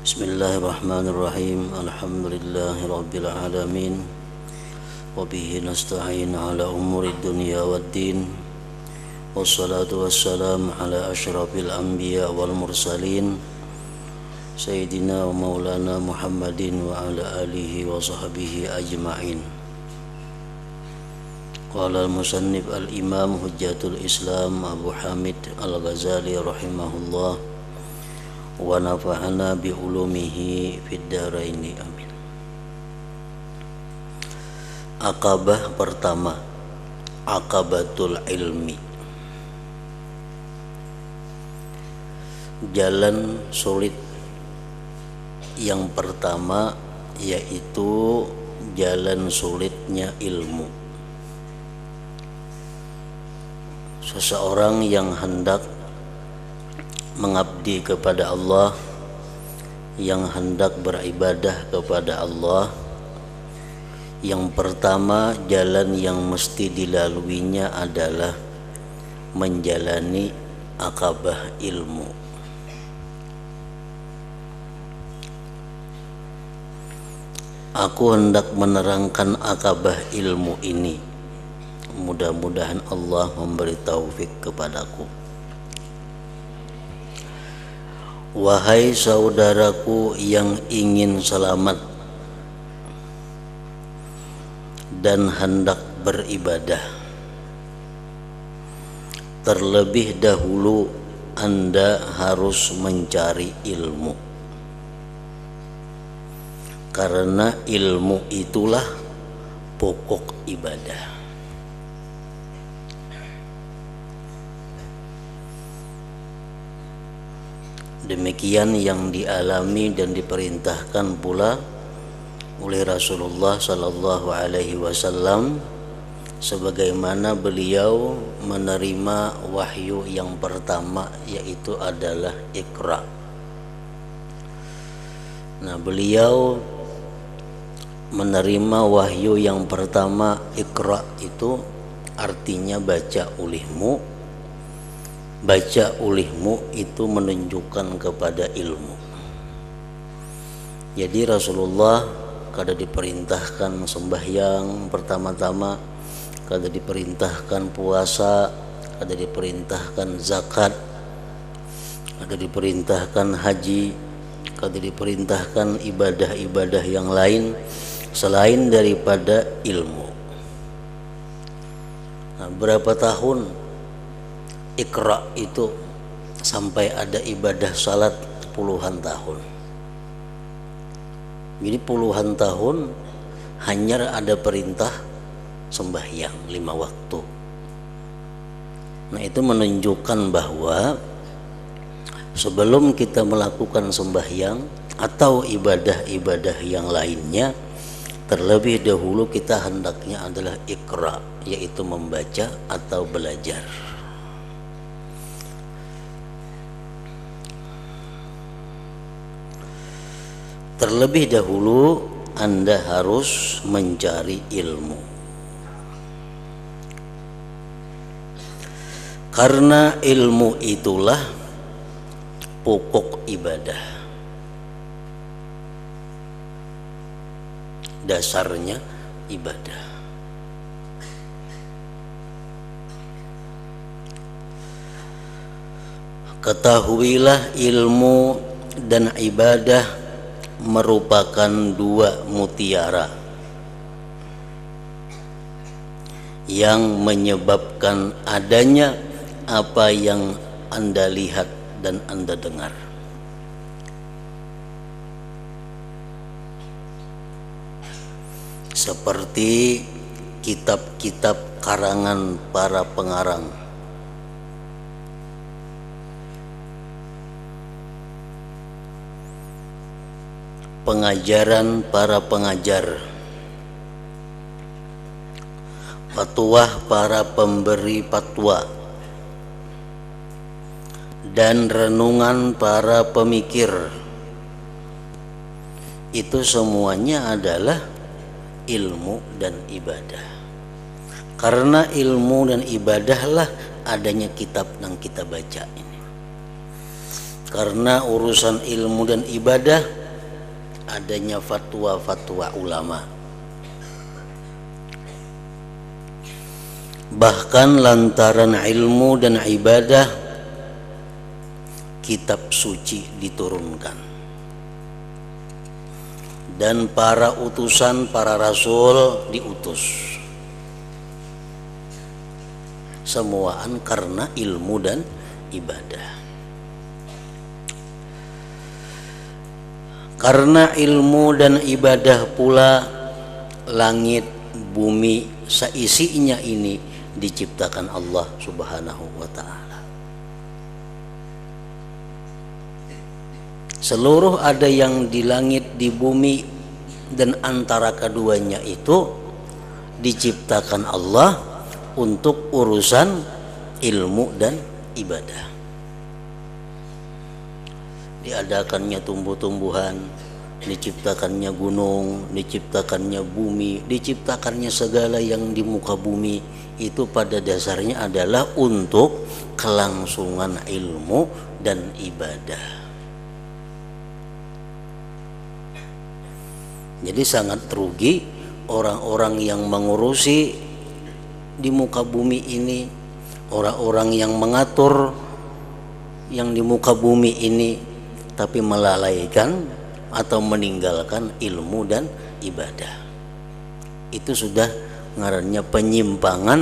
Bismillahirrahmanirrahim. Alhamdulillahirabbil alamin. Wa bihi nasta'in ala umuri dunya waddin. Wassalatu wassalamu ala asyrafil anbiya wal mursalin Sayyidina wa maulana Muhammadin wa ala alihi wa sahbihi ajma'in. Qala al-musannif al-imam hujjatul Islam Abu Hamid al-Ghazali rahimahullah wa nafa'ana bi ulumihi fid dharaini amin. Aqabah pertama, aqabatul ilmi. Jalan sulit yang pertama yaitu jalan sulitnya ilmu. Seseorang yang hendak mengabdi kepada Allah, yang hendak beribadah kepada Allah, yang pertama jalan yang mesti dilaluinya adalah menjalani aqabah ilmu. Aku hendak menerangkan aqabah ilmu ini. Mudah-mudahan Allah memberi taufik kepadaku. Wahai saudaraku yang ingin selamat dan hendak beribadah, terlebih dahulu Anda harus mencari ilmu, karena ilmu itulah pokok ibadah. Demikian yang dialami dan diperintahkan pula oleh Rasulullah sallallahu alaihi wasallam sebagaimana beliau menerima wahyu yang pertama, yaitu adalah Iqra. Nah, beliau menerima wahyu yang pertama Iqra itu artinya baca olehmu. Baca olehmu itu menunjukkan kepada ilmu. Jadi Rasulullah kada diperintahkan sembahyang pertama-tama, kada diperintahkan puasa, kada diperintahkan zakat, kada diperintahkan haji, kada diperintahkan ibadah-ibadah yang lain selain daripada ilmu. Nah, berapa tahun Iqra itu sampai ada ibadah salat puluhan tahun. Jadi puluhan tahun hanya ada perintah sembahyang 5 waktu. Nah, itu menunjukkan bahwa sebelum kita melakukan sembahyang atau ibadah-ibadah yang lainnya, terlebih dahulu kita hendaknya adalah Iqra, yaitu membaca atau belajar. Terlebih dahulu Anda harus mencari ilmu, karena ilmu itulah pokok ibadah, dasarnya ibadah. Ketahuilah ilmu dan ibadah merupakan dua mutiara yang menyebabkan adanya apa yang Anda lihat dan Anda dengar. Seperti kitab-kitab karangan para pengarang, pengajaran para pengajar, fatwa para pemberi fatwa, dan renungan para pemikir. Itu semuanya adalah ilmu dan ibadah. Karena ilmu dan ibadahlah adanya kitab yang kita baca ini. karena urusan ilmu dan ibadah adanya fatwa-fatwa ulama. Bahkan lantaran ilmu dan ibadah kitab suci diturunkan dan para utusan, para rasul diutus. Semuaan karena ilmu dan ibadah. Karena ilmu dan ibadah pula langit, bumi, seisinya ini diciptakan Allah Subhanahu wa ta'ala. Seluruh ada yang di langit, di bumi, dan antara keduanya itu diciptakan Allah untuk urusan ilmu dan ibadah. Diadakannya tumbuh-tumbuhan, diciptakannya gunung, diciptakannya bumi, diciptakannya segala yang di muka bumi, itu pada dasarnya adalah untuk kelangsungan ilmu dan ibadah. Jadi sangat rugi orang-orang yang mengurusi di muka bumi ini, orang-orang yang mengatur yang di muka bumi ini, tapi melalaikan atau meninggalkan ilmu dan ibadah. Itu sudah ngarannya penyimpangan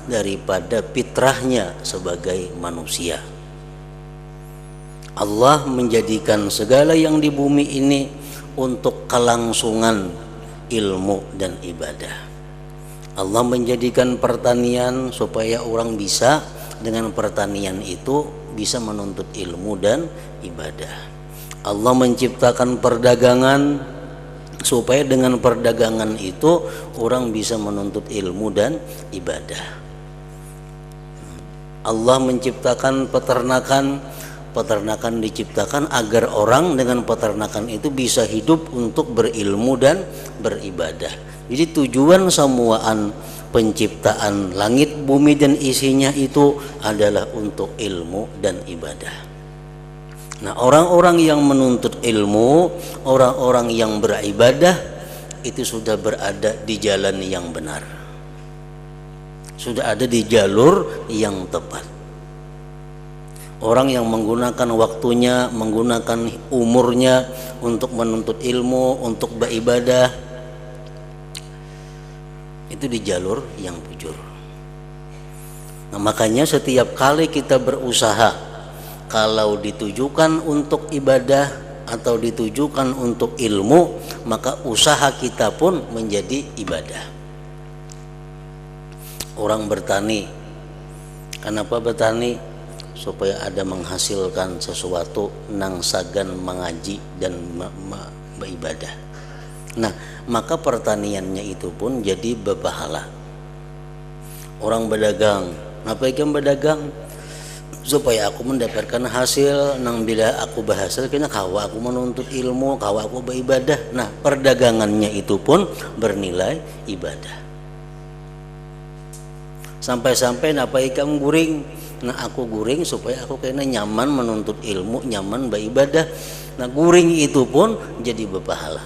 daripada fitrahnya sebagai manusia. Allah menjadikan segala yang di bumi ini untuk kelangsungan ilmu dan ibadah. Allah menjadikan pertanian supaya orang bisa dengan pertanian itu bisa menuntut ilmu dan ibadah. Allah menciptakan perdagangan supaya dengan perdagangan itu orang bisa menuntut ilmu dan ibadah. Allah menciptakan peternakan, peternakan diciptakan agar orang dengan peternakan itu bisa hidup untuk berilmu dan beribadah. Jadi tujuan semuaan penciptaan langit, bumi dan isinya itu adalah untuk ilmu dan ibadah. Nah, orang-orang yang menuntut ilmu, orang-orang yang beribadah itu sudah berada di jalan yang benar. Sudah ada di jalur yang tepat. Orang yang menggunakan waktunya, menggunakan umurnya untuk menuntut ilmu, untuk beribadah, itu di jalur yang bujur. Nah, makanya setiap kali kita berusaha, kalau ditujukan untuk ibadah atau ditujukan untuk ilmu, maka usaha kita pun menjadi ibadah. Orang bertani, kenapa bertani? Supaya ada menghasilkan sesuatu nang sagan mengaji dan beribadah. Nah, maka pertaniannya itu pun jadi berpahala. Orang berdagang, apa yang berdagang? Supaya aku mendapatkan hasil, nang bila aku berhasil kena kawa aku menuntut ilmu, kawa aku beribadah. Nah, perdagangannya itu pun bernilai ibadah. Sampai-sampai napa ikam guring, nah aku guring supaya aku kena nyaman menuntut ilmu, nyaman beribadah. Nah, guring itu pun jadi berpahala.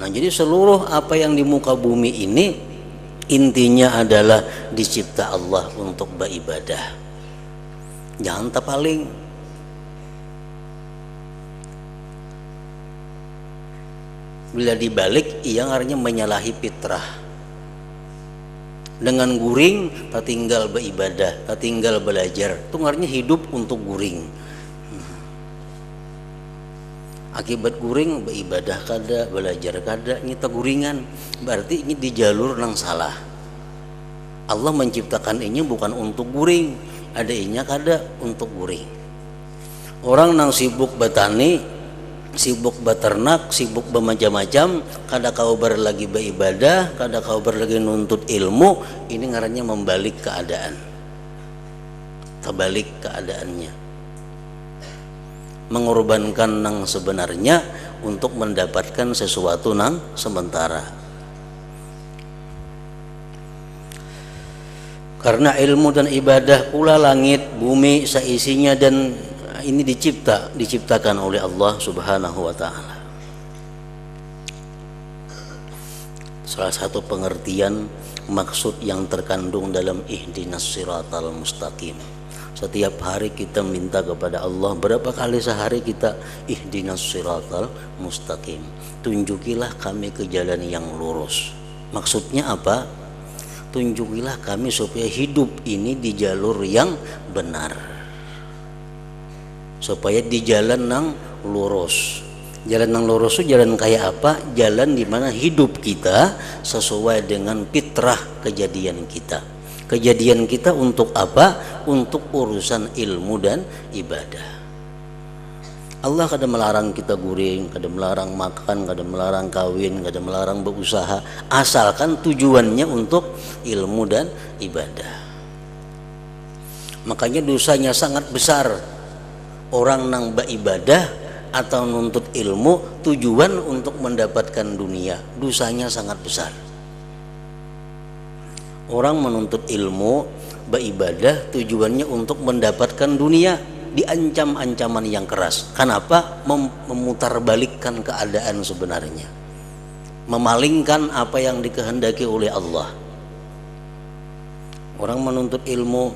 Nah, jadi seluruh apa yang di muka bumi ini intinya adalah dicipta Allah untuk beribadah. Jangan terpaling. Bila dibalik, ia artinya menyalahi fitrah. Dengan guring, tak tinggal beribadah, tak tinggal belajar. Itu artinya hidup untuk guring. Akibat guring, beribadah kada, belajar kada, ini guringan. Berarti ini di jalur yang salah. Allah menciptakan ini bukan untuk guring, ada inya kada untuk guring. Orang nang sibuk bertani, sibuk beternak, sibuk bermacam-macam, kada kau lagi beribadah, kada kau lagi nuntut ilmu, ini ngarannya membalik keadaan. Terbalik keadaannya. Mengorbankan nang sebenarnya untuk mendapatkan sesuatu nang sementara. Karena ilmu dan ibadah pula langit, bumi, seisinya dan ini diciptakan oleh Allah Subhanahu wa taala. Salah satu pengertian maksud yang terkandung dalam ihdinas siratal mustaqim. Setiap hari kita minta kepada Allah, berapa kali sehari kita ihdinas siratal mustaqim, tunjukilah kami ke jalan yang lurus. Maksudnya apa? Tunjukilah kami supaya hidup ini di jalur yang benar, supaya di jalan yang lurus. Jalan yang lurus itu jalan kayak apa? Jalan di mana hidup kita sesuai dengan fitrah kejadian kita. Kejadian kita untuk apa? Untuk urusan ilmu dan ibadah. Allah kadang melarang kita guring, kadang melarang makan, kadang melarang kawin, kadang melarang berusaha, asalkan tujuannya untuk ilmu dan ibadah. Makanya dosanya sangat besar orang nang beribadah atau nuntut ilmu tujuan untuk mendapatkan dunia, dosanya sangat besar. Orang menuntut ilmu, beribadah tujuannya untuk mendapatkan dunia, diancam ancaman yang keras. Kenapa? Memutarbalikkan keadaan sebenarnya, memalingkan apa yang dikehendaki oleh Allah. Orang menuntut ilmu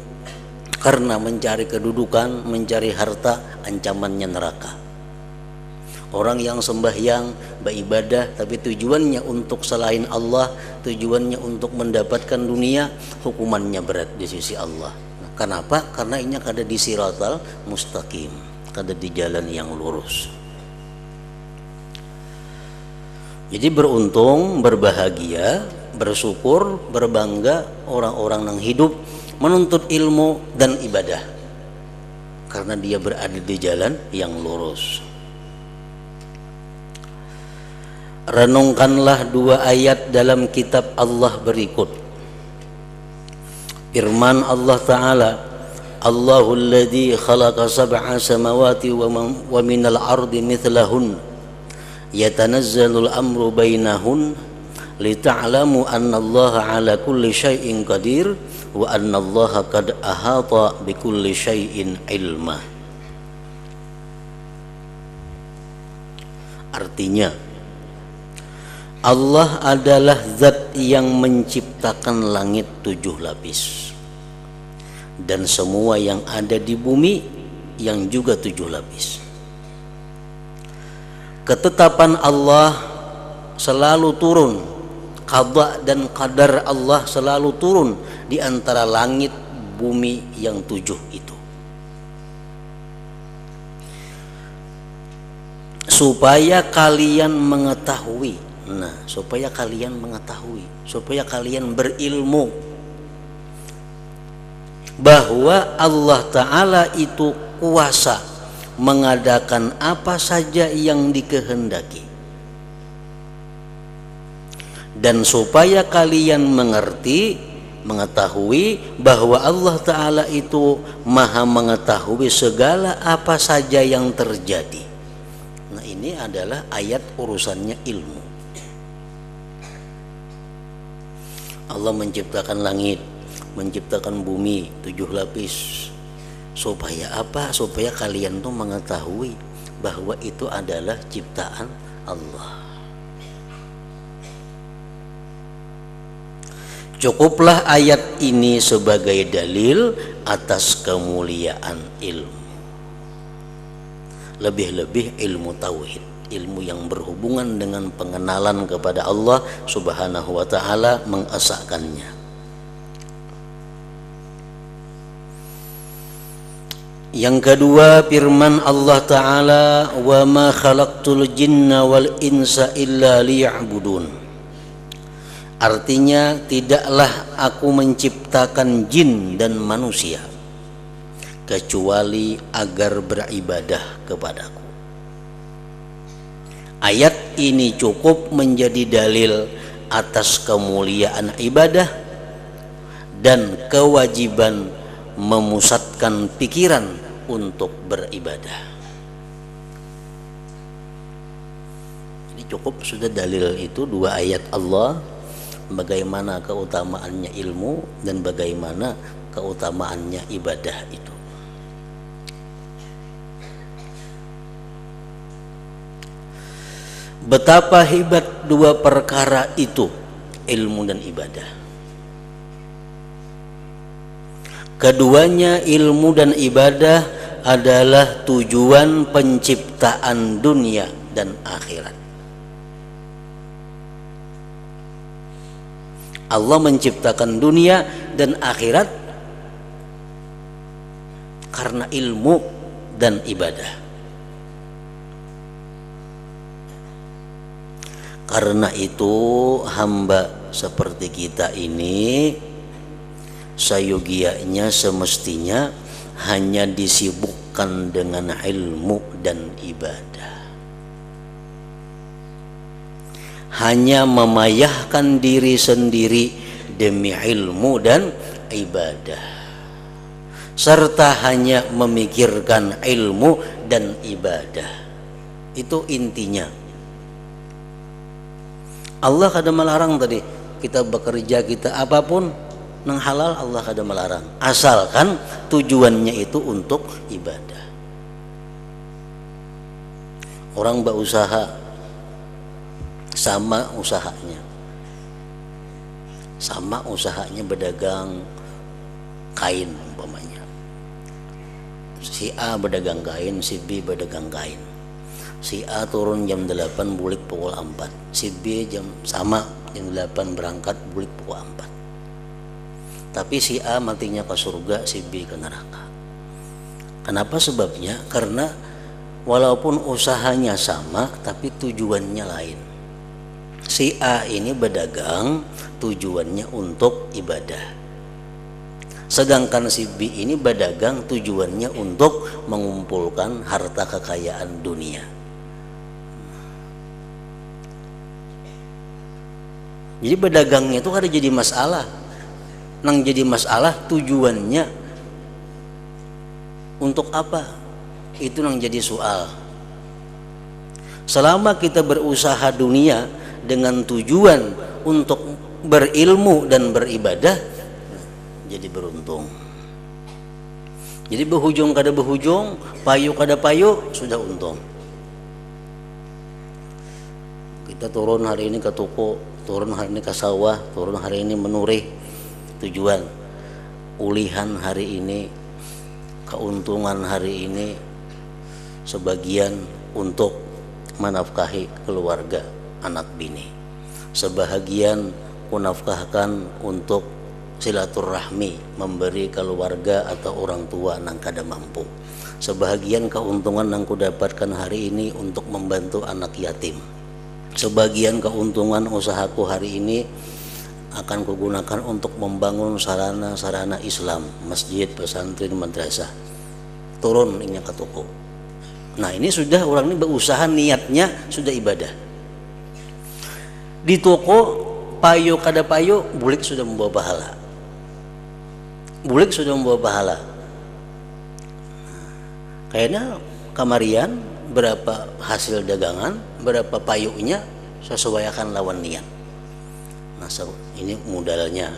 karena mencari kedudukan, mencari harta, ancamannya neraka. Orang yang sembahyang, beribadah tapi tujuannya untuk selain Allah, tujuannya untuk mendapatkan dunia, hukumannya berat di sisi Allah. Nah, kenapa? Karena ini ada di siratal mustaqim, ada di jalan yang lurus. Jadi beruntung, berbahagia, bersyukur, berbangga orang-orang yang hidup menuntut ilmu dan ibadah karena dia berada di jalan yang lurus. Renungkanlah dua ayat dalam kitab Allah berikut. Firman Allah Ta'ala, Allahul ladzi khalaqa sab'a samawati wa minal ardi mithlahun yatanazzalul amru bainahun lita'lamu anna Allah ala kulli syai'in qadir wa anna Allah qad ahata bi kulli syai'in ilma. Artinya, Allah adalah zat yang menciptakan langit 7 lapis dan semua yang ada di bumi yang juga 7 lapis. Ketetapan Allah selalu turun, qada dan qadar Allah selalu turun di antara langit bumi yang 7 itu, supaya kalian mengetahui. Nah, supaya kalian mengetahui, supaya kalian berilmu bahwa Allah Ta'ala itu kuasa mengadakan apa saja yang dikehendaki, dan supaya kalian mengetahui bahwa Allah Ta'ala itu maha mengetahui segala apa saja yang terjadi. Nah, ini adalah ayat urusannya ilmu. Allah menciptakan langit, menciptakan bumi 7 lapis. Supaya apa? Supaya kalian tuh mengetahui bahwa itu adalah ciptaan Allah. Cukuplah ayat ini sebagai dalil atas kemuliaan ilmu. Lebih-lebih ilmu tauhid, ilmu yang berhubungan dengan pengenalan kepada Allah Subhanahu wa Ta'ala, mengesahkannya. Yang kedua, firman Allah Ta'ala, wa ma khalaqtul jinna wal insa illa liya'budun. Artinya, tidaklah aku menciptakan jin dan manusia kecuali agar beribadah kepadaku. Ayat ini cukup menjadi dalil atas kemuliaan ibadah dan kewajiban memusatkan pikiran untuk beribadah. Jadi cukup sudah dalil itu, 2 ayat Allah, bagaimana keutamaannya ilmu dan bagaimana keutamaannya ibadah itu. Betapa hebat dua perkara itu, ilmu dan ibadah. Keduanya, ilmu dan ibadah, adalah tujuan penciptaan dunia dan akhirat. Allah menciptakan dunia dan akhirat karena ilmu dan ibadah. Karena itu hamba seperti kita ini sayogianya semestinya hanya disibukkan dengan ilmu dan ibadah. Hanya memayahkan diri sendiri demi ilmu dan ibadah, serta hanya memikirkan ilmu dan ibadah. Itu intinya. Allah kada melarang tadi kita bekerja, kita apapun nang halal, Allah kada melarang, asalkan tujuannya itu untuk ibadah. Orang berusaha sama usahanya berdagang kain umpamanya. Si A berdagang kain, si B berdagang kain. Si A turun jam 8 bulik pukul 4. Si B jam 8 berangkat bulik pukul 4. Tapi si A matinya ke surga, si B ke neraka. Kenapa sebabnya? Karena walaupun usahanya sama tapi tujuannya lain. Si A ini berdagang tujuannya untuk ibadah. Sedangkan si B ini berdagang tujuannya untuk mengumpulkan harta kekayaan dunia. Jadi berdagangnya itu ada jadi masalah. Nang jadi masalah tujuannya untuk apa? Itu nang jadi soal. Selama kita berusaha dunia dengan tujuan untuk berilmu dan beribadah, jadi beruntung. Jadi berhujung kada berhujung, payu kada payu, sudah untung. Kita turun hari ini ke toko, turun hari ini ke sawah, turun hari ini menurih, tujuan ulihan hari ini, keuntungan hari ini sebagian untuk menafkahi keluarga anak bini, sebahagian kunafkahkan untuk silaturahmi, memberi keluarga atau orang tua nang kada mampu, sebahagian keuntungan nang kudapatkan hari ini untuk membantu anak yatim, sebagian keuntungan usahaku hari ini akan kugunakan untuk membangun sarana-sarana Islam, masjid, pesantren, madrasah. Turun ini ke toko. Nah ini sudah orang ini berusaha, niatnya sudah ibadah. Di toko payu kada payu, bulik sudah membawa pahala. Bulik sudah membawa pahala. Kayaknya kamarian berapa hasil dagangan, berapa payunya, sesuaikan lawan niat. Nah ini modalnya,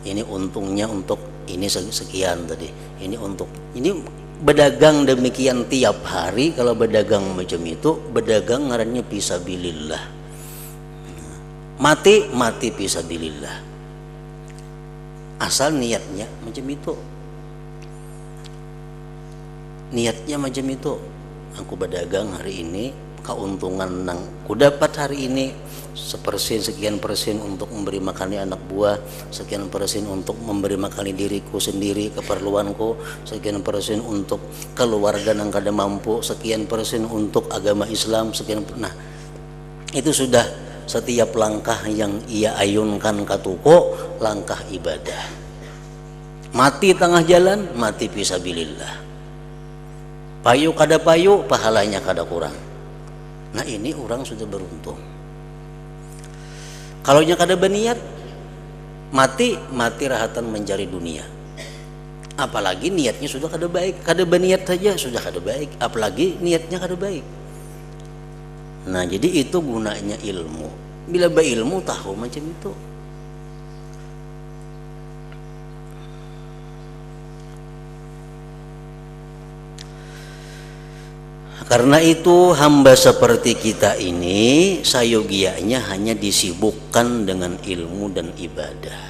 ini untungnya untuk ini sekian tadi, ini untuk ini berdagang demikian tiap hari. Kalau berdagang macam itu, berdagang ngarannya fisabilillah. Mati fisabilillah, asal niatnya macam itu. Niatnya macam itu. Aku berdagang hari ini, keuntungan nang ku dapat hari ini sekian persen untuk memberi makan anak buah, sekian persen untuk memberi makan diriku sendiri, keperluanku, sekian persen untuk keluarga nang kada mampu, sekian persen untuk agama Islam, sekian. Nah itu sudah setiap langkah yang ia ayunkan ke toko, langkah ibadah. Mati tengah jalan, mati fisabilillah. Payu kada payu, pahalanya kada kurang. Nah ini orang sudah beruntung. Kalau nya kada berniat, mati rahatan mencari dunia. Apalagi niatnya sudah kada baik, kada berniat saja sudah kada baik, apalagi niatnya kada baik. Nah jadi itu gunanya ilmu. Bila berilmu tahu macam itu. Karena itu hamba seperti kita ini sayogianya hanya disibukkan dengan ilmu dan ibadah,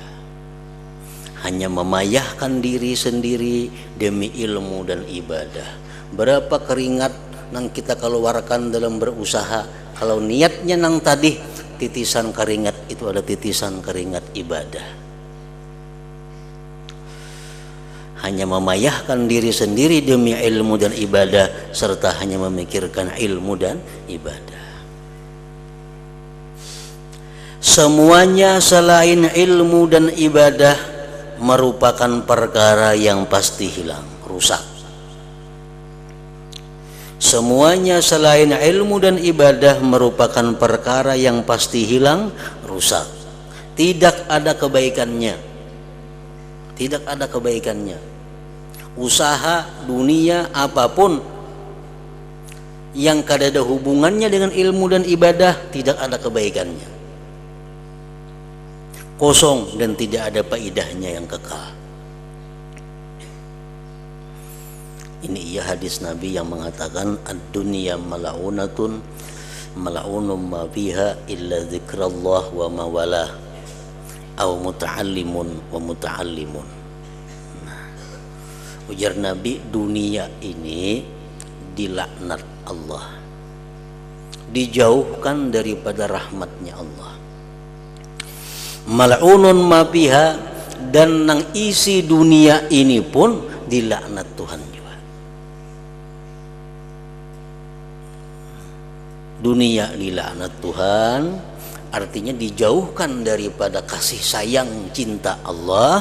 hanya memayahkan diri sendiri demi ilmu dan ibadah. Berapa keringat yang kita keluarkan dalam berusaha, kalau niatnya nang tadi titisan keringat itu ada titisan keringat ibadah. Hanya memayahkan diri sendiri demi ilmu dan ibadah, serta hanya memikirkan ilmu dan ibadah. Semuanya selain ilmu dan ibadah merupakan perkara yang pasti hilang, rusak. Semuanya selain ilmu dan ibadah merupakan perkara yang pasti hilang, rusak. Tidak ada kebaikannya. Tidak ada kebaikannya. Usaha dunia apapun yang kada ada hubungannya dengan ilmu dan ibadah tidak ada kebaikannya. Kosong dan tidak ada faedahnya yang kekal. Ini ia hadis Nabi yang mengatakan ad-dunya mal'unatun mal'unum ma fiha illa dzikrullah wa ma walah aw muta'allimun wa muta'allimun. Nah, ujar Nabi, dunia ini dilaknat Allah, dijauhkan daripada rahmatnya Allah. Mal'unun ma fiha, dan nang isi dunia ini pun dilaknat Tuhan juga. Dunia dilaknat Tuhan, artinya dijauhkan daripada kasih sayang cinta Allah,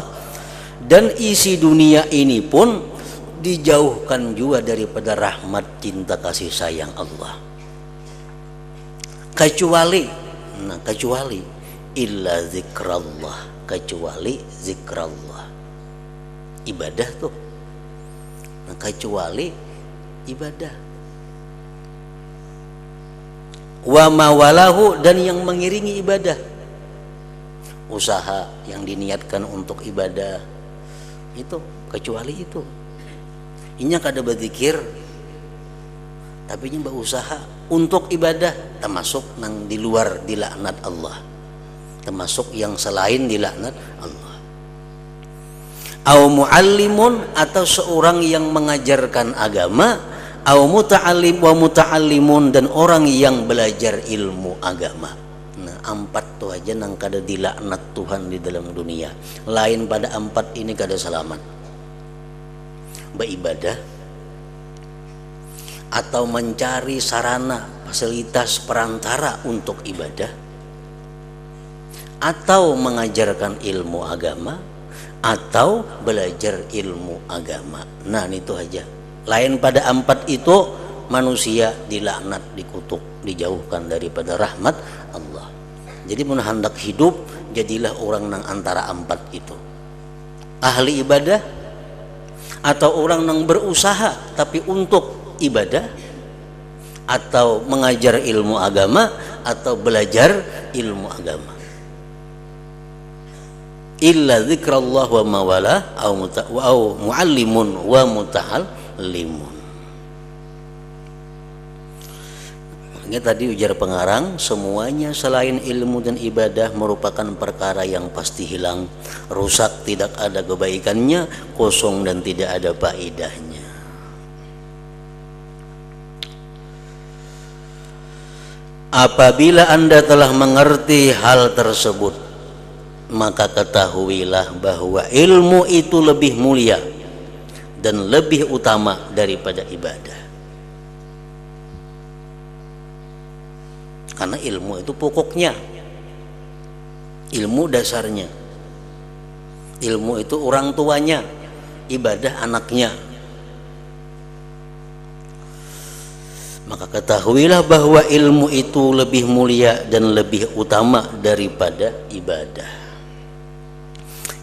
dan isi dunia ini pun dijauhkan juga daripada rahmat cinta kasih sayang Allah. Kecuali illa zikrullah, kecuali zikrullah, ibadah tuh. Nah, kecuali ibadah. Wa mawalahu, dan yang mengiringi ibadah, usaha yang diniatkan untuk ibadah itu, kecuali itu. Inya kada berzikir tapi nya berusaha untuk ibadah, termasuk nang di luar dilaknat Allah, termasuk yang selain dilaknat Allah. Au muallimun, atau seorang yang mengajarkan agama, au muta'allim wa muta'allimun, dan orang yang belajar ilmu agama. Nah, 4 tuh aja nang kada dilaknat Tuhan di dalam dunia. Lain pada 4 ini kada selamat. Beribadah atau mencari sarana fasilitas perantara untuk ibadah, atau mengajarkan ilmu agama, atau belajar ilmu agama. Nah, itu aja. Lain pada 4 itu manusia dilaknat, dikutuk, dijauhkan daripada rahmat Allah. Jadi mun hendak hidup, jadilah orang nang antara 4 itu. Ahli ibadah, atau orang nang berusaha tapi untuk ibadah, atau mengajar ilmu agama, atau belajar ilmu agama. Illa zikrullah wa mawala au muallimun wa muta'allimun. Ini tadi ujar pengarang, semuanya selain ilmu dan ibadah merupakan perkara yang pasti hilang, rusak, tidak ada kebaikannya, kosong dan tidak ada faedahnya. Apabila Anda telah mengerti hal tersebut, maka ketahuilah bahwa ilmu itu lebih mulia dan lebih utama daripada ibadah. Karena ilmu itu pokoknya, ilmu dasarnya, ilmu itu orang tuanya, ibadah anaknya. Maka ketahuilah bahwa ilmu itu lebih mulia dan lebih utama daripada ibadah.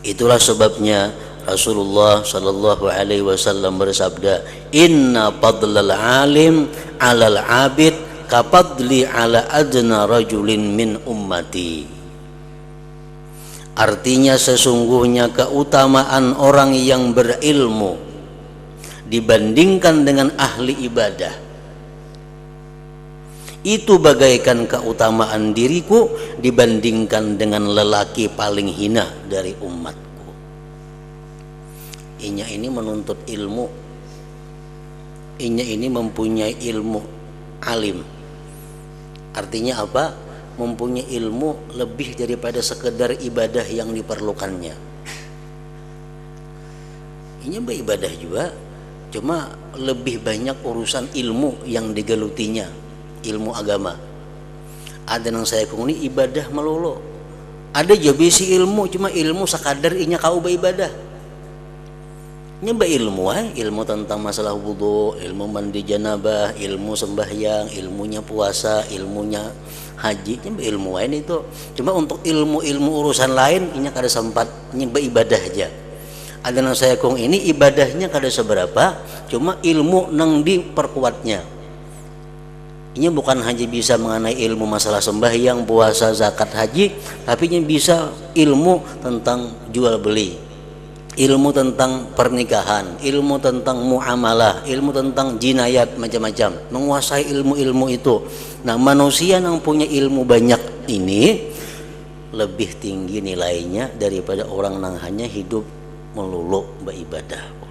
Itulah sebabnya Rasulullah sallallahu alaihi wasallam bersabda, "Inna fadlal alim 'alal 'abid kapadli 'ala adna rajulin min ummati." Artinya sesungguhnya keutamaan orang yang berilmu dibandingkan dengan ahli ibadah itu bagaikan keutamaan diriku dibandingkan dengan lelaki paling hina dari umatku. Inya ini menuntut ilmu, inya ini mempunyai ilmu alim. Artinya apa? Mempunyai ilmu lebih daripada sekedar ibadah yang diperlukannya. Inya beribadah juga, cuma lebih banyak urusan ilmu yang digelutinya, ilmu agama. Ada yang saya kuni ibadah melulu, ada juga bisi ilmu, cuma ilmu sekadar inya kau beribadah. Nyeba ilmu, ilmu tentang masalah wudu, ilmu mandi janabah, ilmu sembahyang, ilmunya puasa, ilmunya haji, nyeba ilmu ini itu. Cuma untuk ilmu urusan lain inya kada sempat, nyeba ibadah aja. Ada yang saya kong ini ibadahnya kada seberapa, cuma ilmu nang diperkuatnya. Ini bukan hanya bisa mengenai ilmu masalah sembahyang, puasa, zakat, haji, tapi ini bisa ilmu tentang jual beli, ilmu tentang pernikahan, ilmu tentang muamalah, ilmu tentang jinayat, macam-macam. Menguasai ilmu-ilmu itu. Nah, manusia yang punya ilmu banyak ini lebih tinggi nilainya daripada orang yang hanya hidup melulu beribadah.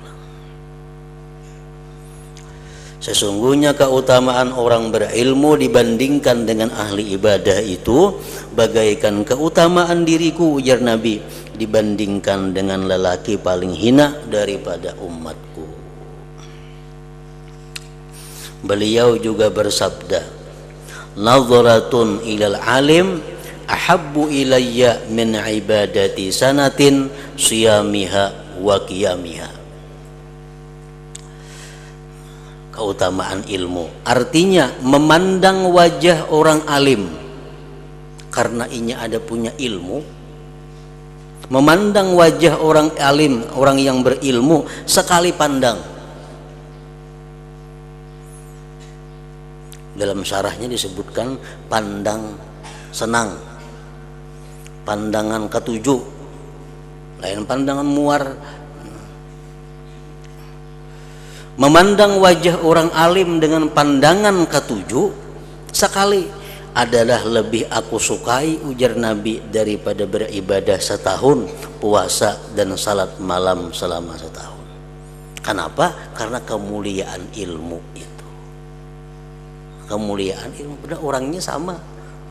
Sesungguhnya keutamaan orang berilmu dibandingkan dengan ahli ibadah itu bagaikan keutamaan diriku, ujar Nabi, dibandingkan dengan lelaki paling hina daripada umatku. Beliau juga bersabda, nadharatun ilal alim ahabbu ilayya min ibadati sanatin siyamiha wa qiyamiha. Keutamaan ilmu artinya memandang wajah orang alim karena inya ada punya ilmu. Memandang wajah orang alim, orang yang berilmu sekali pandang. Dalam syarahnya disebutkan pandang senang, pandangan ketujuh, lain pandangan muar. Memandang wajah orang alim dengan pandangan ketujuh sekali adalah lebih aku sukai, ujar Nabi, daripada beribadah setahun, puasa dan salat malam selama setahun. Kenapa? Karena kemuliaan ilmu itu. Kemuliaan ilmu, benar orangnya sama.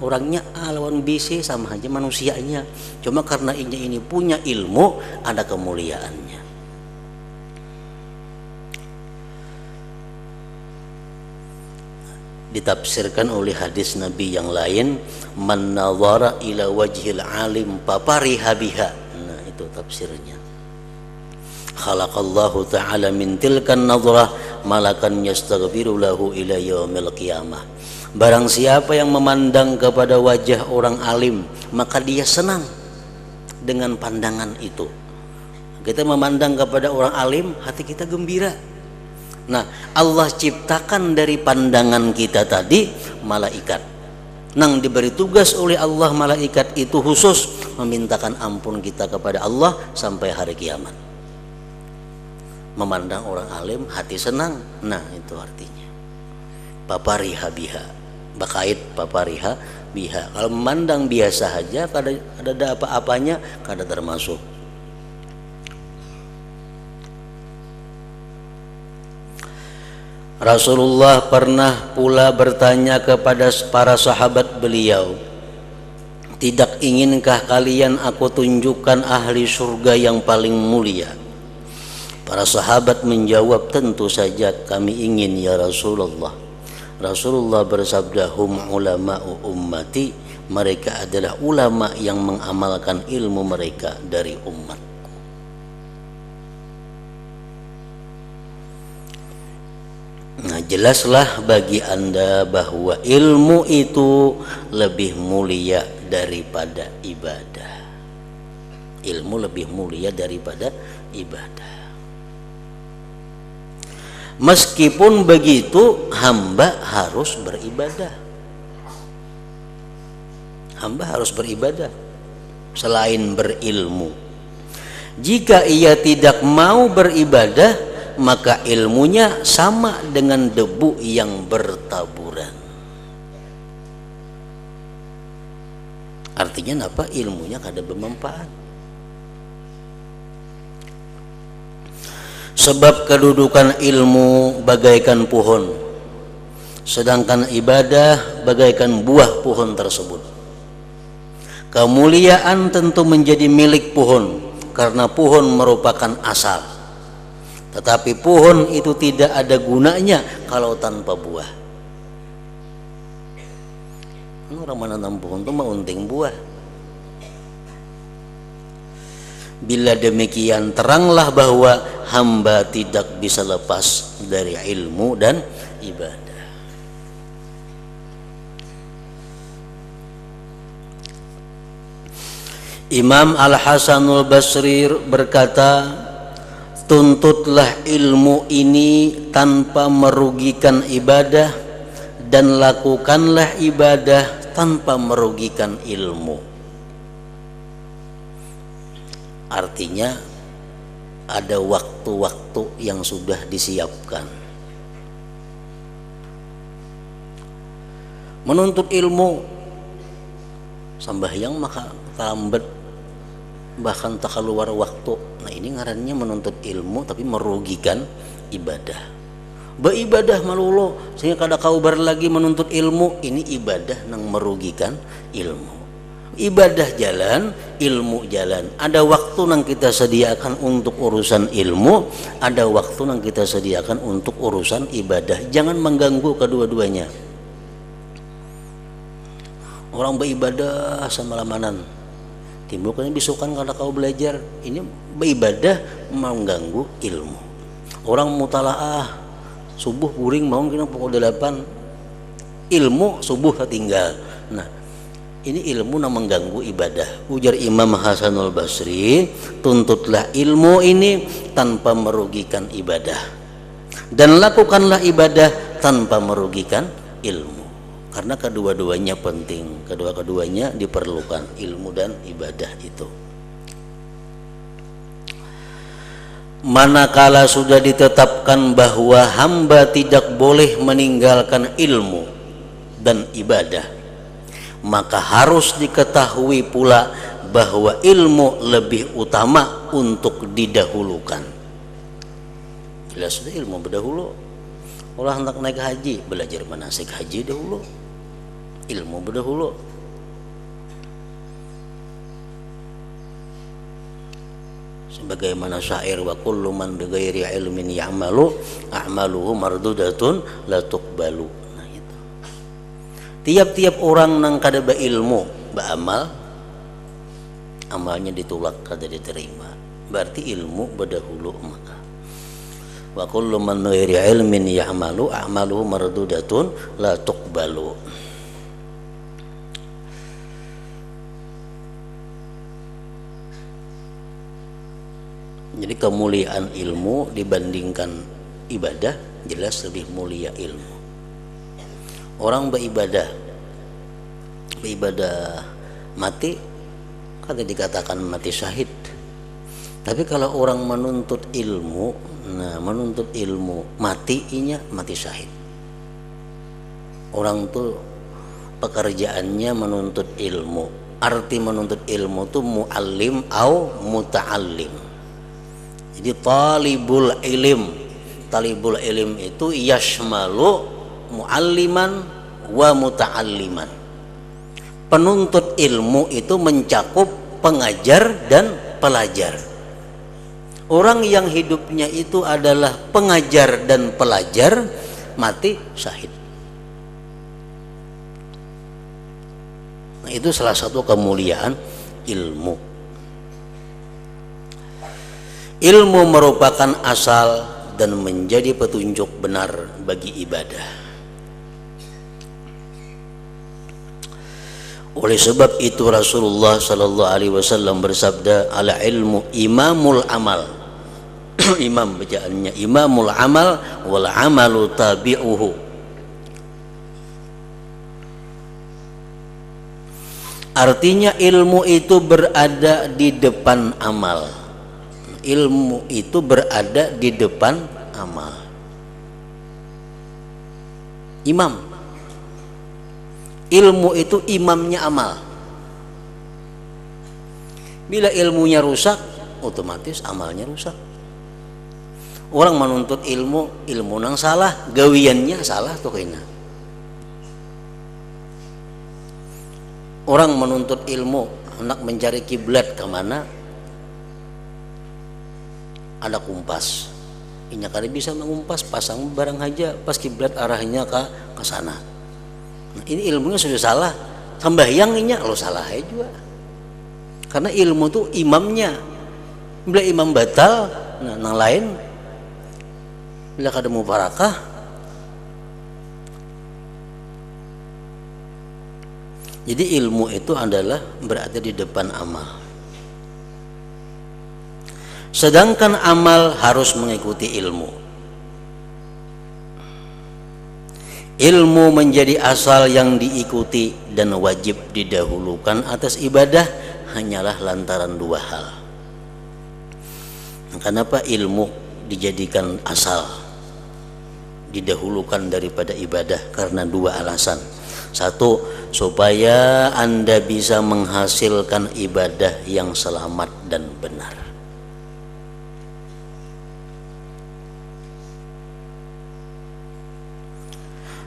Orangnya A lawan BC sama aja manusianya. Cuma karena ini punya ilmu, ada kemuliaannya. Ditafsirkan oleh hadis Nabi yang lain, man nadhara ila wajhil alim papariha biha. Nah, itu tafsirnya. Khalaqallahu ta'ala min tilkan nadhrah malakan yastaghfiru lahu ila yaumil qiyamah. Barang siapa yang memandang kepada wajah orang alim, maka dia senang dengan pandangan itu. Kita memandang kepada orang alim, hati kita gembira. Nah, Allah ciptakan dari pandangan kita tadi malaikat. Nang diberi tugas oleh Allah malaikat itu khusus memintakan ampun kita kepada Allah sampai hari kiamat. Memandang orang alim hati senang. Nah, itu artinya. Papariha biha. Bakait papariha biha. Kalau memandang biasa saja, kada apa-apanya, kada termasuk. Rasulullah pernah pula bertanya kepada para sahabat beliau, tidak inginkah kalian aku tunjukkan ahli surga yang paling mulia? Para sahabat menjawab, tentu saja kami ingin ya Rasulullah. Rasulullah bersabda, hum ulama'u ummati, mereka adalah ulama yang mengamalkan ilmu mereka dari umat. Nah, jelaslah bagi Anda bahwa ilmu itu lebih mulia daripada ibadah. Ilmu lebih mulia daripada ibadah. Meskipun begitu, hamba harus beribadah. Hamba harus beribadah selain berilmu. Jika ia tidak mau beribadah, maka ilmunya sama dengan debu yang bertaburan. Artinya apa? Ilmunya kada bermanfaat. Sebab kedudukan ilmu bagaikan pohon, sedangkan ibadah bagaikan buah pohon tersebut. Kemuliaan tentu menjadi milik pohon karena pohon merupakan asal. Tetapi pohon itu tidak ada gunanya kalau tanpa buah. Orang menanam pohon itu mengunting buah. Bila demikian, teranglah bahwa hamba tidak bisa lepas dari ilmu dan ibadah. Imam Al-Hasanul Basri berkata, tuntutlah ilmu ini tanpa merugikan ibadah, dan lakukanlah ibadah tanpa merugikan ilmu. Artinya ada waktu-waktu yang sudah disiapkan. Menuntut ilmu sambahyang maka lambat, bahkan tak keluar waktu. Nah ini ngarannya menuntut ilmu tapi merugikan ibadah. Beribadah malulo sehingga kada kaubar lagi menuntut ilmu, ini ibadah yang merugikan ilmu. Ibadah jalan, ilmu jalan. Ada waktu yang kita sediakan untuk urusan ilmu, ada waktu yang kita sediakan untuk urusan ibadah. Jangan mengganggu kedua-duanya. Orang beribadah sama lamanan, timbul kan bisukan karena kau belajar. Ini beribadah mengganggu ilmu. Orang mutalaah subuh puring mau kena pukul 8, ilmu subuh tertinggal. Nah ini ilmu yang mengganggu ibadah. Ujar Imam Hasanul Basri, tuntutlah ilmu ini tanpa merugikan ibadah, dan lakukanlah ibadah tanpa merugikan ilmu. Karena kedua-duanya penting, kedua-duanya diperlukan, ilmu dan ibadah itu. Manakala sudah ditetapkan bahwa hamba tidak boleh meninggalkan ilmu dan ibadah, maka harus diketahui pula bahwa ilmu lebih utama untuk didahulukan. Jelas sudah ilmu berdahulu. Orang hendak naik haji, belajar manasik haji dahulu, ilmu berdahulu. Sebagaimana syair, wa kullu man bighairi ilmin ya'malu a'maluhu mardudatun la tuqbalu. Nah itu. Tiap-tiap orang nang kada berilmu, beramal, amalnya ditolak, kada diterima. Berarti ilmu berdahulu maka. Wa kullu man bighairi ilmin ya'malu a'maluhu mardudatun la tuqbalu. Jadi kemuliaan ilmu dibandingkan ibadah jelas lebih mulia ilmu. Orang beribadah mati kada dikatakan mati syahid. Tapi kalau orang menuntut ilmu, nah menuntut ilmu matinya mati syahid. Orang tuh pekerjaannya menuntut ilmu. Arti menuntut ilmu tuh muallim au muta'allim. Jadi talibul ilim itu yashmalu mualliman wa muta'alliman. Penuntut ilmu itu mencakup pengajar dan pelajar. Orang yang hidupnya itu adalah pengajar dan pelajar mati syahid. Nah, itu salah satu kemuliaan ilmu. Ilmu merupakan asal dan menjadi petunjuk benar bagi ibadah. Oleh sebab itu Rasulullah sallallahu alaihi wasallam bersabda, ala ilmu imamul amal. Imam bacaannya imamul amal wal amalu tabi'uhu. Artinya ilmu itu berada di depan amal. Ilmu itu berada di depan amal. Imam, ilmu itu imamnya amal. Bila ilmunya rusak, otomatis amalnya rusak. Orang menuntut ilmu nang salah, gawiannya salah tuh kena. Orang menuntut ilmu, hendak mencari kiblat kemana, ada kumpas. Inya kali bisa mengumpas, pasang barang aja, pas kiblat arahnya ke sana. Nah, ini ilmunya sudah salah. Sembahyang inya lo salah ya juga. Karena ilmu tuh imamnya. Bila imam batal, nah nang lain bila kada mubarakah. Jadi ilmu itu adalah berada di depan amal. Sedangkan amal harus mengikuti ilmu. Ilmu menjadi asal yang diikuti dan wajib didahulukan atas ibadah hanyalah lantaran dua hal. Kenapa ilmu dijadikan asal, didahulukan daripada ibadah? Karena dua alasan. Satu, supaya Anda bisa menghasilkan ibadah yang selamat dan benar.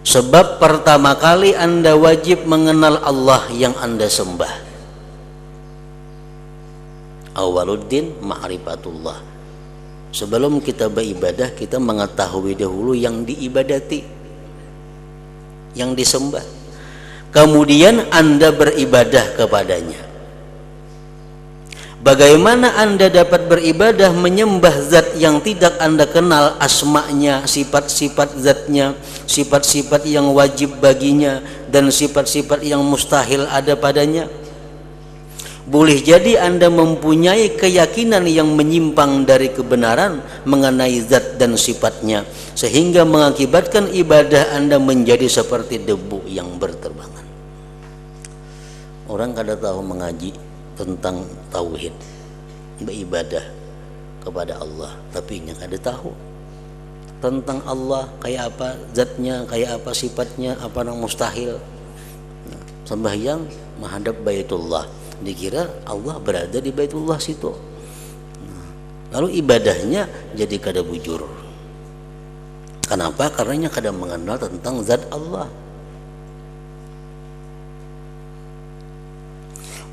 Sebab pertama kali Anda wajib mengenal Allah yang Anda sembah. Awaluddin ma'rifatullah. Sebelum kita beribadah, kita mengetahui dahulu yang diibadati, yang disembah. Kemudian Anda beribadah kepadanya. Bagaimana Anda dapat beribadah menyembah zat yang tidak Anda kenal asma'nya, sifat-sifat zatnya, sifat-sifat yang wajib baginya, dan sifat-sifat yang mustahil ada padanya? Boleh jadi Anda mempunyai keyakinan yang menyimpang dari kebenaran mengenai zat dan sifatnya, sehingga mengakibatkan ibadah Anda menjadi seperti debu yang berterbangan. Orang kada tahu mengaji tentang tauhid, beribadah kepada Allah, tapi nya kada tahu tentang Allah, kayak apa zatnya, kayak apa sifatnya, apa yang mustahil. Sembahyang menghadap Baitullah, dikira Allah berada di Baitullah situ. Lalu ibadahnya jadi kada bujur. Kenapa? Karena nya kada mengenal tentang zat Allah.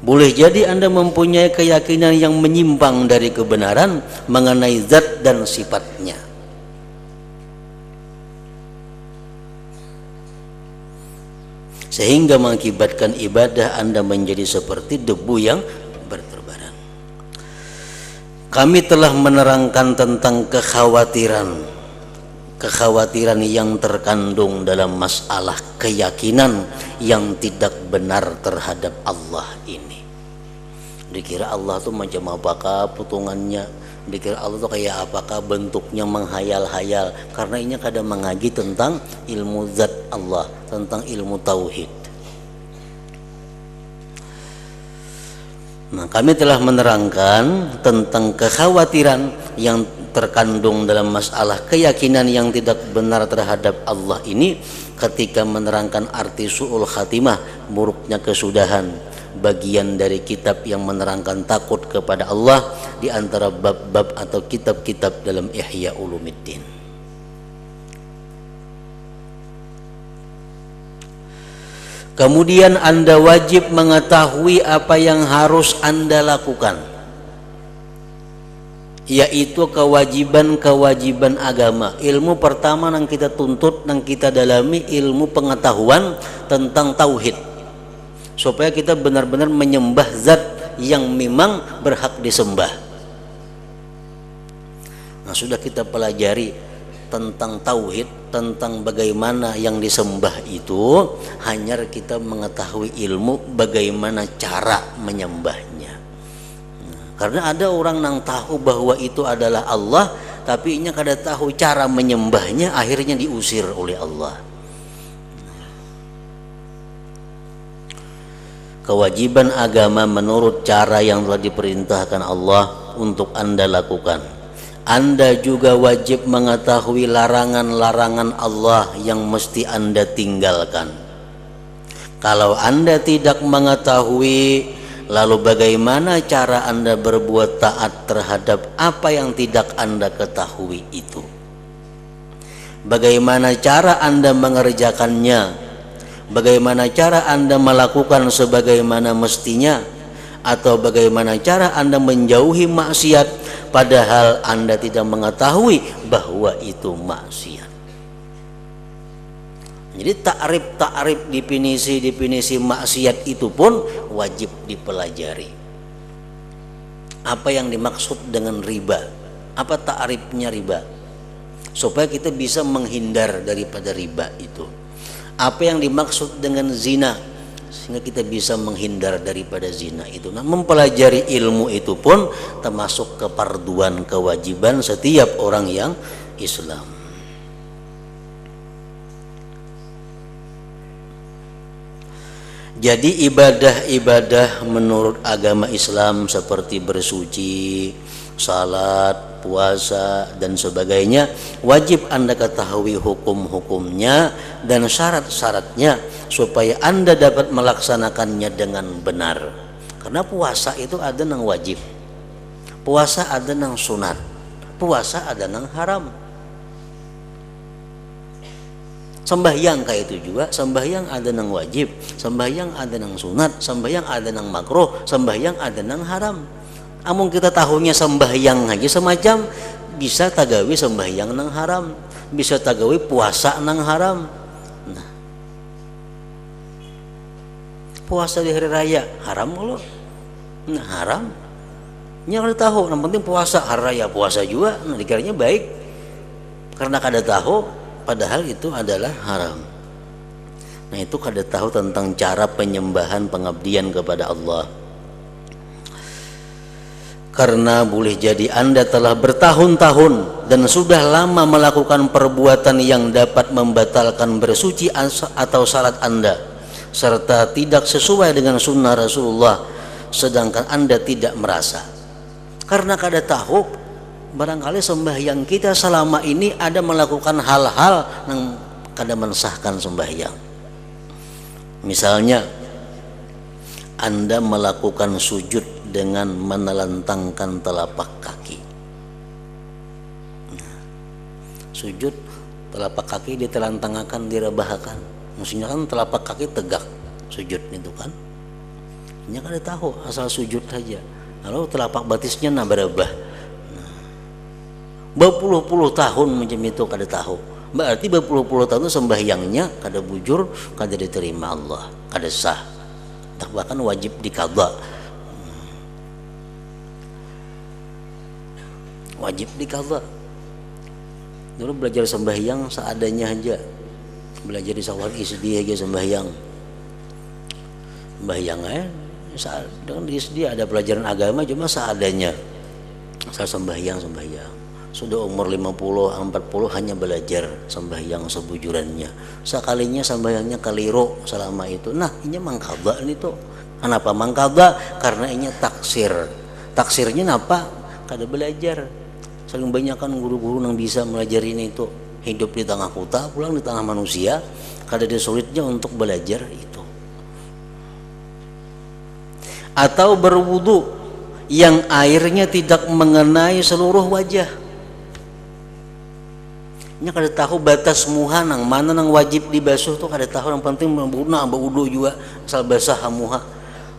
Boleh jadi Anda mempunyai keyakinan yang menyimpang dari kebenaran mengenai zat dan sifatnya. Sehingga mengakibatkan ibadah Anda menjadi seperti debu yang berterbaran. Kami telah menerangkan tentang kekhawatiran yang terkandung dalam masalah keyakinan yang tidak benar terhadap Allah ini. Dikira Allah tuh macam apakah potongannya, dikira Allah tuh kayak apakah bentuknya, menghayal-hayal, karena ini kadang mengaji tentang ilmu zat Allah, tentang ilmu tauhid. Nah, kami telah menerangkan tentang kekhawatiran yang terkandung dalam masalah keyakinan yang tidak benar terhadap Allah ini ketika menerangkan arti su'ul khatimah, buruknya kesudahan, bagian dari kitab yang menerangkan takut kepada Allah di antara bab-bab atau kitab-kitab dalam Ihya Ulumuddin. Kemudian Anda wajib mengetahui apa yang harus Anda lakukan, yaitu kewajiban-kewajiban agama. Ilmu pertama yang kita tuntut, yang kita dalami, ilmu pengetahuan tentang tauhid, supaya kita benar-benar menyembah zat yang memang berhak disembah. Nah, sudah kita pelajari tentang tauhid, tentang bagaimana yang disembah itu, hanya kita mengetahui ilmu bagaimana cara menyembahnya. Karena ada orang yang tahu bahwa itu adalah Allah, tapi nya kada tahu cara menyembahnya, akhirnya diusir oleh Allah. Kewajiban agama menurut cara yang telah diperintahkan Allah untuk Anda lakukan. Anda juga wajib mengetahui larangan-larangan Allah yang mesti Anda tinggalkan. Kalau Anda tidak mengetahui lalu bagaimana cara Anda berbuat taat terhadap apa yang tidak Anda ketahui itu? Bagaimana cara Anda mengerjakannya? Bagaimana cara Anda melakukan sebagaimana mestinya? Atau bagaimana cara Anda menjauhi maksiat padahal Anda tidak mengetahui bahwa itu maksiat? Jadi takrif definisi maksiat itu pun wajib dipelajari. Apa yang dimaksud dengan riba? Apa takrifnya riba? Supaya kita bisa menghindar daripada riba itu. Apa yang dimaksud dengan zina? Sehingga kita bisa menghindar daripada zina itu. Nah, mempelajari ilmu itu pun termasuk keparduan, kewajiban setiap orang yang Islam. Jadi ibadah-ibadah menurut agama Islam seperti bersuci, salat, puasa dan sebagainya wajib Anda ketahui hukum-hukumnya dan syarat-syaratnya supaya Anda dapat melaksanakannya dengan benar. Karena puasa itu ada yang wajib, puasa ada yang sunat, puasa ada yang haram. Sembahyang kayak itu juga, sembahyang ada yang wajib, sembahyang ada yang sunat, sembahyang ada yang makruh, sembahyang ada yang haram. Amun kita tahunya sembahyang aja semacam bisa tagawi sembahyang nang haram, bisa tagawi puasa nang haram. Nah, puasa di hari raya haram loh. Nah, haram. Nya kada tahu, yang penting puasa hari raya puasa juga, nah dikiranya baik. Karena kada tahu padahal itu adalah haram. Nah, itu kada tahu tentang cara penyembahan pengabdian kepada Allah. Karena boleh jadi Anda telah bertahun-tahun dan sudah lama melakukan perbuatan yang dapat membatalkan bersuci atau salat Anda, serta tidak sesuai dengan sunnah Rasulullah, sedangkan Anda tidak merasa. Karena kada tahu, barangkali sembahyang kita selama ini ada melakukan hal-hal yang kada mensahkan sembahyang. Misalnya Anda melakukan sujud dengan menelentangkan telapak kaki. Nah, sujud telapak kaki ditelentangkan, direbahakan. Maksudnya kan telapak kaki tegak sujud itu kan. Ini kan tahu asal sujud saja. Lalu telapak batisnya berubah. Nah, berpuluh-puluh tahun macam itu kada tahu. Berarti berpuluh-puluh tahun sembahyangnya kada bujur, kada diterima Allah, kada sah. Bahkan wajib diqadha. Wajib diqadha. Dulu belajar sembahyang seadanya aja, belajar di sawal isdi aja sembahyang saat dengan di isdi ada pelajaran agama cuma seadanya, asal sembahyang. Sudah umur 50 40 hanya belajar sembahyang sebujurannya, sekalinya sembahyangnya keliru selama itu. Nah, ini mangkaba itu. Kenapa mangkaba? Karena ini taksirnya apa? Kada belajar. Saling banyak kan guru-guru yang bisa melajarin itu, hidup di tengah kota, pulang di tengah manusia, kada ada sulitnya untuk belajar itu. Atau berwudu yang airnya tidak mengenai seluruh wajah. Nya kada tahu batas muha nang mana nang wajib dibasuh tuh kada tahu, yang penting berwudu juga asal basah muha.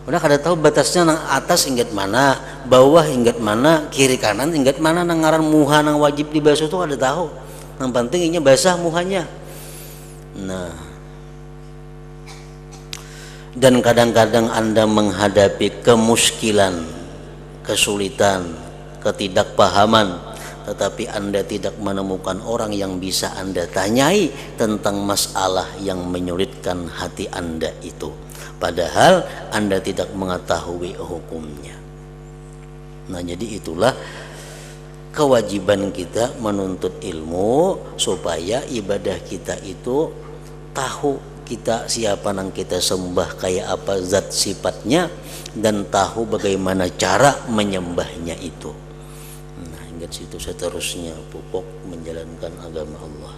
Udah kada tahu batasnya nang atas ingat mana, bawah ingat mana, kiri kanan ingat mana, nang ngaran muha nang wajib dibasuh tuh kada tahu. Yang penting ini basah muhanya. Nah, dan kadang-kadang Anda menghadapi kemuskilan, kesulitan, ketidakpahaman, tetapi Anda tidak menemukan orang yang bisa Anda tanyai tentang masalah yang menyulitkan hati Anda itu. Padahal Anda tidak mengetahui hukumnya. Nah, jadi itulah kewajiban kita menuntut ilmu supaya ibadah kita itu tahu kita siapa yang kita sembah, kayak apa zat sifatnya, dan tahu bagaimana cara menyembahnya itu. Nah, hingga situ seterusnya pokok menjalankan agama Allah.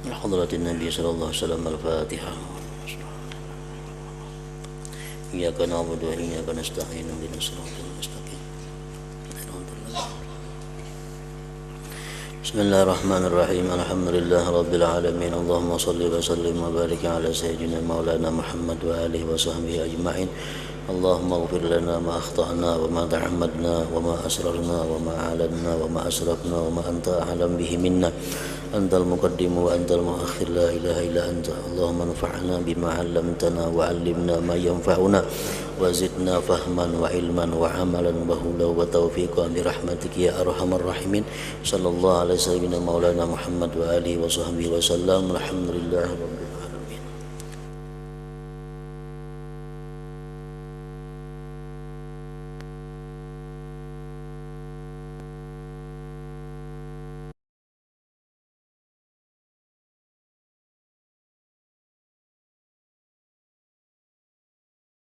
Alhamdulillah Nabi sallallahu alaihi wasallam. Al-Fatihah. iyyaka na'budu wa iyyaka nasta'in ihdinas siratal mustaqim. Bismillahirrahmanirrahim. Alhamdulillah rabbil alamin. Allahumma shalli wa sallim wa barik ala sayyidina maulana Muhammad wa alihi wa sahbihi ajma'in. Allahumma ighfir lana ma akhtana wa ma ta'ammadna wa ma asrarna wa ma a'lanna wa ma asrafna wa ma anta a'lam bihi minna. Antal muqaddim wa antal muakhir, la ilaha illa anta. Allahumma anfa'na bima 'allamtana wa 'allimna ma yanfa'una wa zidna fahman wa ilman wa amalan wa huda wa taufiqan bi rahmatika ya arhamar rahimin. Sallallahu alaihi wasallam maulana Muhammad wa alihi wa sahbihi wa sallam. Alhamdulillah rabbil